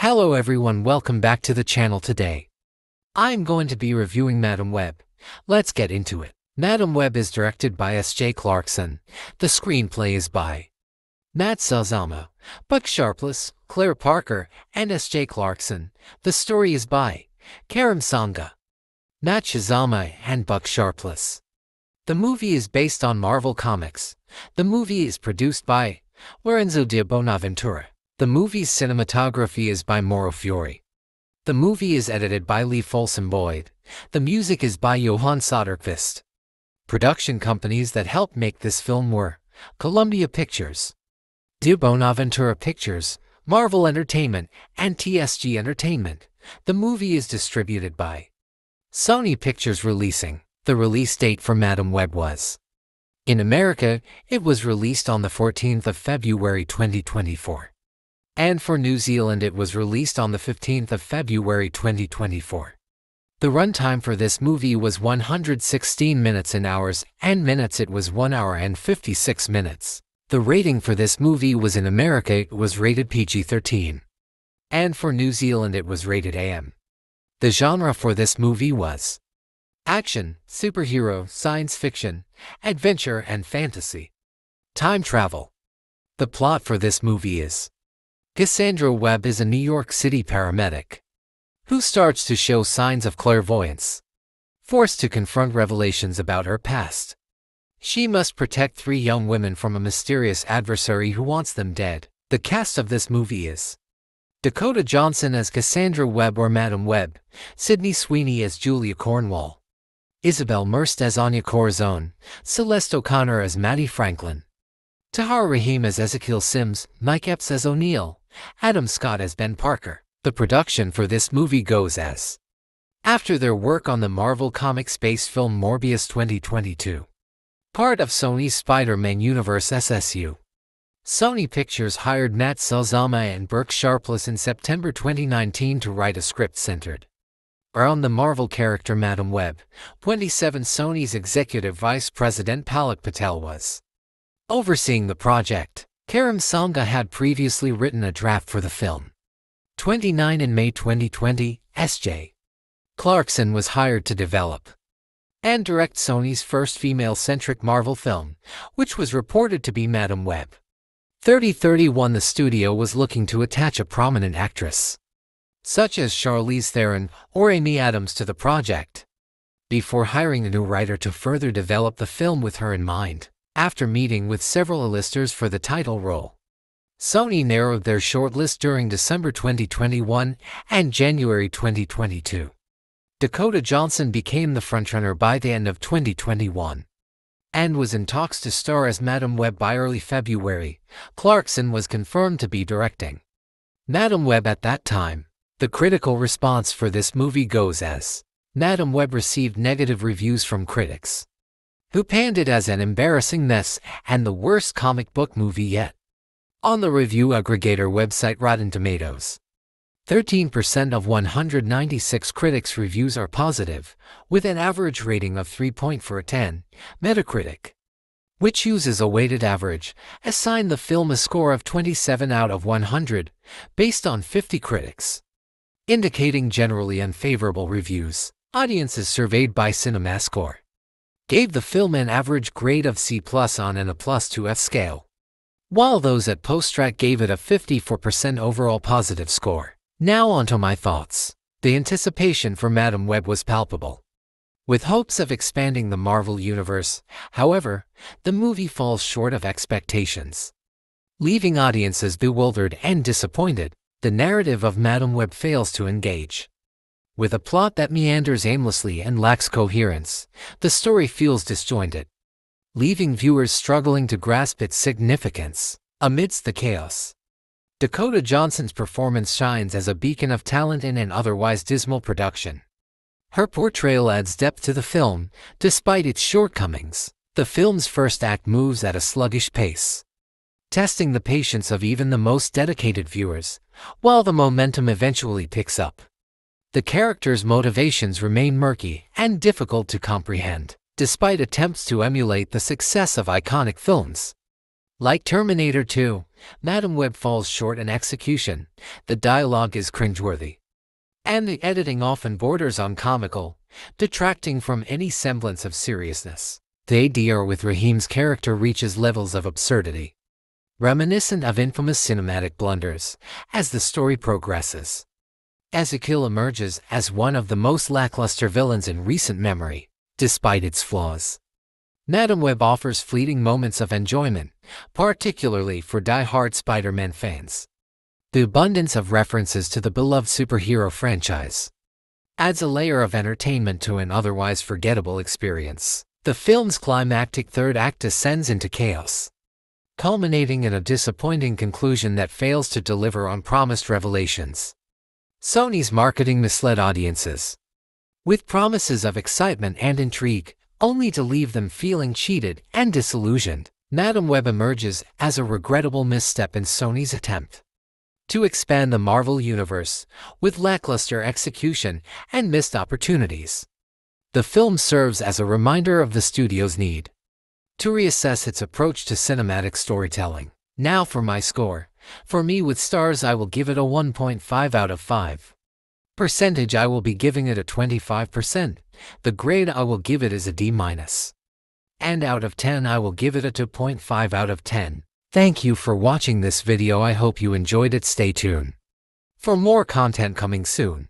Hello everyone, welcome back to the channel today. I'm going to be reviewing Madame Web. Let's get into it. Madame Web is directed by S.J. Clarkson. The screenplay is by Matt Sazama, Buck Sharpless, Claire Parker, and S.J. Clarkson. The story is by Karim Sanga, Matt Shazama, and Buck Sharpless. The movie is based on Marvel Comics. The movie is produced by Lorenzo de Bonaventura. The movie's cinematography is by Mauro Fiore. The movie is edited by Lee Folsom Boyd. The music is by Johann Soderqvist. Production companies that helped make this film were Columbia Pictures, De Bonaventura Pictures, Marvel Entertainment, and TSG Entertainment. The movie is distributed by Sony Pictures Releasing. The release date for Madame Web was: in America, it was released on the 14th of February 2024. And for New Zealand it was released on the 15th of February 2024. The runtime for this movie was 116 minutes in hours and minutes. It was 1 hour and 56 minutes. The rating for this movie was: in America it was rated PG-13. And for New Zealand it was rated AM. The genre for this movie was action, superhero, science fiction, adventure, and fantasy. Time travel. The plot for this movie is: Cassandra Webb is a New York City paramedic who starts to show signs of clairvoyance. Forced to confront revelations about her past, she must protect 3 young women from a mysterious adversary who wants them dead. The cast of this movie is Dakota Johnson as Cassandra Webb or Madame Web, Sydney Sweeney as Julia Cornwall, Isabel Merced as Anya Corazon, Celeste O'Connor as Maddie Franklin, Tahar Rahim as Ezekiel Sims, Mike Epps as O'Neill, Adam Scott as Ben Parker. The production for this movie goes as: after their work on the Marvel Comics-based film Morbius 2022, part of Sony's Spider-Man Universe SSU, Sony Pictures hired Matt Sazama and Buck Sharpless in September 2019 to write a script centered around the Marvel character Madame Web. 27 Sony's executive vice president Palak Patel was overseeing the project. Karim Sanga had previously written a draft for the film. 29 In May 2020, S.J. Clarkson was hired to develop and direct Sony's first female-centric Marvel film, which was reported to be Madame Web. 3031 The studio was looking to attach a prominent actress, such as Charlize Theron or Amy Adams, to the project, before hiring a new writer to further develop the film with her in mind. After meeting with several A-listers for the title role, Sony narrowed their shortlist during December 2021 and January 2022. Dakota Johnson became the frontrunner by the end of 2021 and was in talks to star as Madame Web by early February. Clarkson was confirmed to be directing Madame Web at that time. The critical response for this movie goes as: Madame Web received negative reviews from critics, who panned it as an embarrassing mess and the worst comic book movie yet. On the review aggregator website Rotten Tomatoes, 13% of 196 critics' reviews are positive, with an average rating of 3.4/10. Metacritic, which uses a weighted average, assigned the film a score of 27 out of 100, based on 50 critics, indicating generally unfavorable reviews. Audiences surveyed by CinemaScore gave the film an average grade of C+ on an A+ to F scale, while those at PostTrak gave it a 54% overall positive score. Now onto my thoughts. The anticipation for Madame Web was palpable, with hopes of expanding the Marvel Universe. However, the movie falls short of expectations, leaving audiences bewildered and disappointed. The narrative of Madame Web fails to engage. With a plot that meanders aimlessly and lacks coherence, the story feels disjointed, leaving viewers struggling to grasp its significance. Amidst the chaos, Dakota Johnson's performance shines as a beacon of talent in an otherwise dismal production. Her portrayal adds depth to the film, despite its shortcomings. The film's first act moves at a sluggish pace, testing the patience of even the most dedicated viewers, while the momentum eventually picks up. The characters' motivations remain murky and difficult to comprehend, despite attempts to emulate the success of iconic films like Terminator 2, Madam Web falls short in execution, the dialogue is cringeworthy, and the editing often borders on comical, detracting from any semblance of seriousness. The ADR with Raheem's character reaches levels of absurdity, reminiscent of infamous cinematic blunders, as the story progresses. Ezekiel emerges as one of the most lackluster villains in recent memory, despite its flaws. Madam Web offers fleeting moments of enjoyment, particularly for die-hard Spider-Man fans. The abundance of references to the beloved superhero franchise adds a layer of entertainment to an otherwise forgettable experience. The film's climactic third act descends into chaos, culminating in a disappointing conclusion that fails to deliver on promised revelations. Sony's marketing misled audiences with promises of excitement and intrigue, only to leave them feeling cheated and disillusioned. Madam Web emerges as a regrettable misstep in Sony's attempt to expand the Marvel Universe with lackluster execution and missed opportunities. The film serves as a reminder of the studio's need to reassess its approach to cinematic storytelling. Now for my score. For me, with stars, I will give it a 1.5 out of 5. Percentage, I will be giving it a 25%. The grade I will give it is a D-. And out of 10 I will give it a 2.5 out of 10. Thank you for watching this video. I hope you enjoyed it. Stay tuned for more content coming soon.